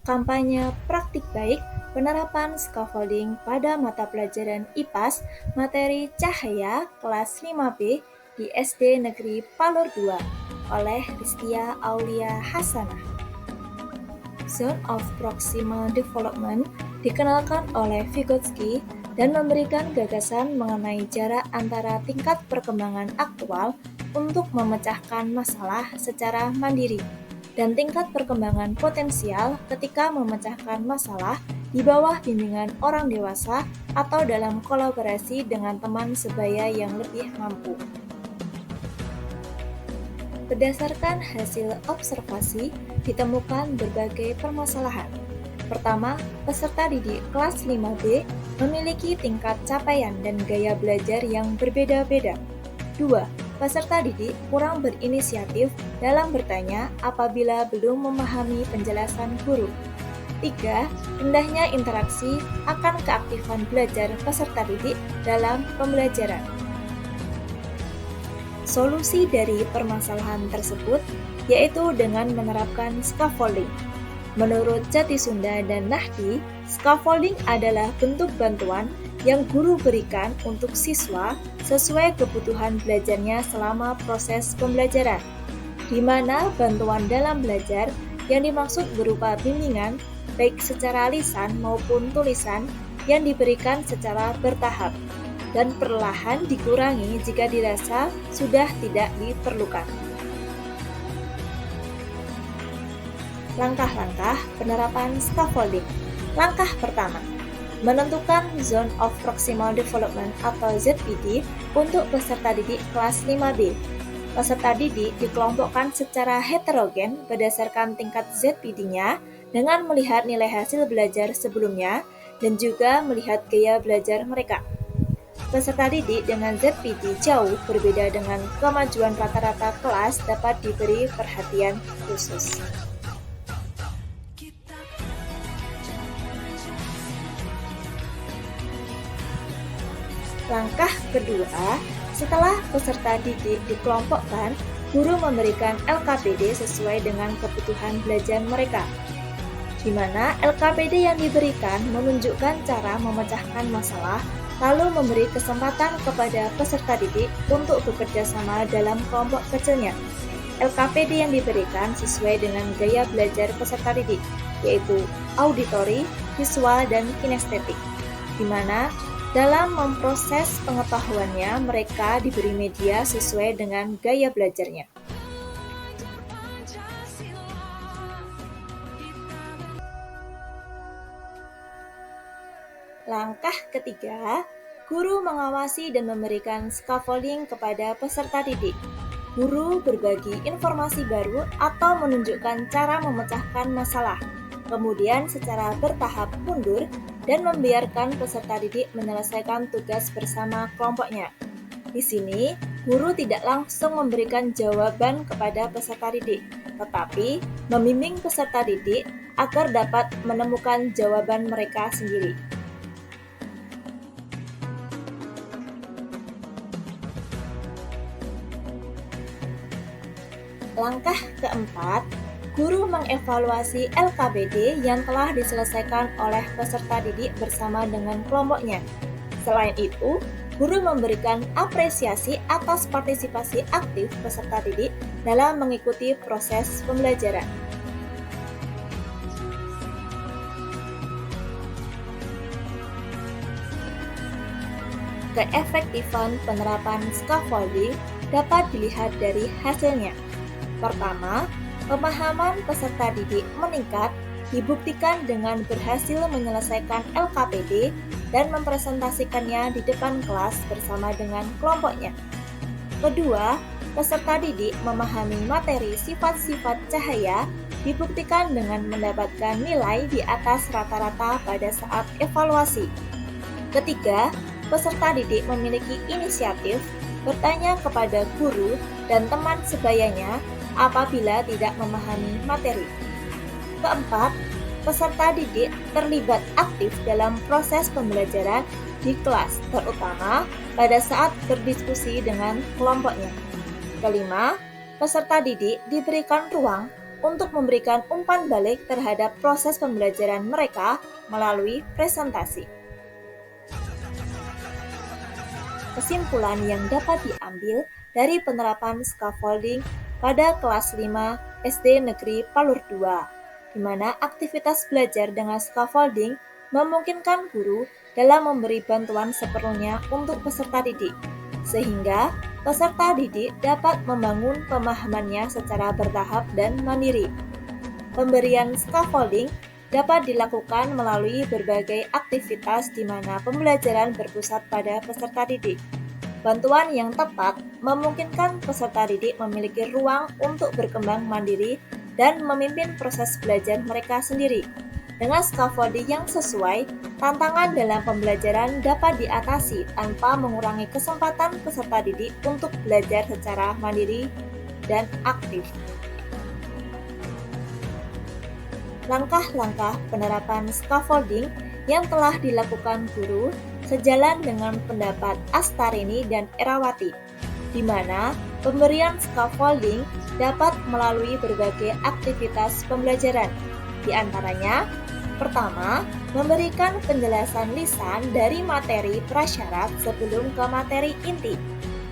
kampanye praktik baik penerapan scaffolding pada mata pelajaran IPAS materi Cahaya kelas 5B di SD Negeri Palur II oleh Rizkia Aulia Hasanah. Zone of Proximal Development dikenalkan oleh Vygotsky dan memberikan gagasan mengenai jarak antara tingkat perkembangan aktual untuk memecahkan masalah secara mandiri dan tingkat perkembangan potensial ketika memecahkan masalah di bawah bimbingan orang dewasa atau dalam kolaborasi dengan teman sebaya yang lebih mampu. Berdasarkan hasil observasi, ditemukan berbagai permasalahan. Pertama, peserta didik kelas 5B memiliki tingkat capaian dan gaya belajar yang berbeda-beda. 2. Peserta didik kurang berinisiatif dalam bertanya apabila belum memahami penjelasan guru. 3. Rendahnya interaksi akan keaktifan belajar peserta didik dalam pembelajaran. Solusi dari permasalahan tersebut yaitu dengan menerapkan scaffolding. Menurut Jatisunda dan Nahdi, scaffolding adalah bentuk bantuan yang guru berikan untuk siswa sesuai kebutuhan belajarnya selama proses pembelajaran, di mana bantuan dalam belajar yang dimaksud berupa bimbingan, baik secara lisan maupun tulisan, yang diberikan secara bertahap dan perlahan dikurangi jika dirasa sudah tidak diperlukan. Langkah-langkah penerapan scaffolding. Langkah pertama, menentukan Zone of Proximal Development atau ZPD untuk peserta didik kelas 5B. Peserta didik dikelompokkan secara heterogen berdasarkan tingkat ZPD-nya dengan melihat nilai hasil belajar sebelumnya dan juga melihat gaya belajar mereka. Peserta didik dengan ZPD jauh berbeda dengan kemajuan rata-rata kelas dapat diberi perhatian khusus. Langkah kedua, setelah peserta didik dikelompokkan, guru memberikan LKPD sesuai dengan kebutuhan belajar mereka, di mana LKPD yang diberikan menunjukkan cara memecahkan masalah, lalu memberi kesempatan kepada peserta didik untuk bekerja sama dalam kelompok kecilnya. LKPD yang diberikan sesuai dengan gaya belajar peserta didik, yaitu auditori, visual, dan kinestetik, di mana dalam memproses pengetahuannya mereka diberi media sesuai dengan gaya belajarnya. Langkah ketiga, guru mengawasi dan memberikan scaffolding kepada peserta didik. Guru berbagi informasi baru atau menunjukkan cara memecahkan masalah, kemudian secara bertahap mundur dan membiarkan peserta didik menyelesaikan tugas bersama kelompoknya. Di sini, guru tidak langsung memberikan jawaban kepada peserta didik, tetapi membimbing peserta didik agar dapat menemukan jawaban mereka sendiri. Langkah keempat, guru mengevaluasi LKPD yang telah diselesaikan oleh peserta didik bersama dengan kelompoknya. Selain itu, guru memberikan apresiasi atas partisipasi aktif peserta didik dalam mengikuti proses pembelajaran. Keefektifan penerapan scaffolding dapat dilihat dari hasilnya. Pertama, pemahaman peserta didik meningkat dibuktikan dengan berhasil menyelesaikan LKPD dan mempresentasikannya di depan kelas bersama dengan kelompoknya. Kedua, peserta didik memahami materi sifat-sifat cahaya dibuktikan dengan mendapatkan nilai di atas rata-rata pada saat evaluasi. Ketiga, peserta didik memiliki inisiatif bertanya kepada guru dan teman sebayanya apabila tidak memahami materi. Keempat, peserta didik terlibat aktif dalam proses pembelajaran di kelas, terutama pada saat berdiskusi dengan kelompoknya. Kelima, peserta didik diberikan ruang untuk memberikan umpan balik terhadap proses pembelajaran mereka melalui presentasi. Kesimpulan yang dapat diambil dari penerapan scaffolding pada kelas 5 SD Negeri Palur II, di mana aktivitas belajar dengan scaffolding memungkinkan guru dalam memberi bantuan seperlunya untuk peserta didik, sehingga peserta didik dapat membangun pemahamannya secara bertahap dan mandiri. Pemberian scaffolding dapat dilakukan melalui berbagai aktivitas di mana pembelajaran berpusat pada peserta didik. Bantuan yang tepat memungkinkan peserta didik memiliki ruang untuk berkembang mandiri dan memimpin proses belajar mereka sendiri. Dengan scaffolding yang sesuai, tantangan dalam pembelajaran dapat diatasi tanpa mengurangi kesempatan peserta didik untuk belajar secara mandiri dan aktif. Langkah-langkah penerapan scaffolding yang telah dilakukan guru sejalan dengan pendapat Astarini dan Erawati, di mana pemberian scaffolding dapat melalui berbagai aktivitas pembelajaran. Di antaranya, pertama, memberikan penjelasan lisan dari materi prasyarat sebelum ke materi inti.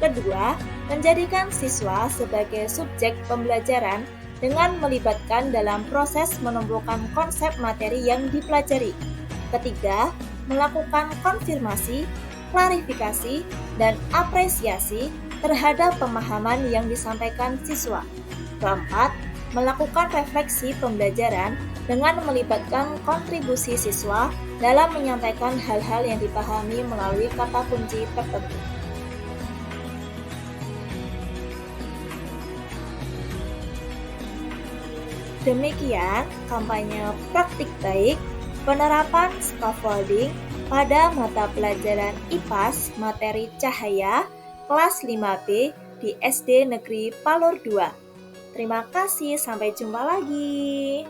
Kedua, menjadikan siswa sebagai subjek pembelajaran dengan melibatkan dalam proses menumbuhkan konsep materi yang dipelajari. Ketiga, melakukan konfirmasi, klarifikasi, dan apresiasi terhadap pemahaman yang disampaikan siswa. Keempat, melakukan refleksi pembelajaran dengan melibatkan kontribusi siswa dalam menyampaikan hal-hal yang dipahami melalui kata kunci tertentu. Demikian kampanye praktik baik penerapan scaffolding pada mata pelajaran IPAS materi cahaya kelas 5B di SD Negeri Palur II. Terima kasih, sampai jumpa lagi.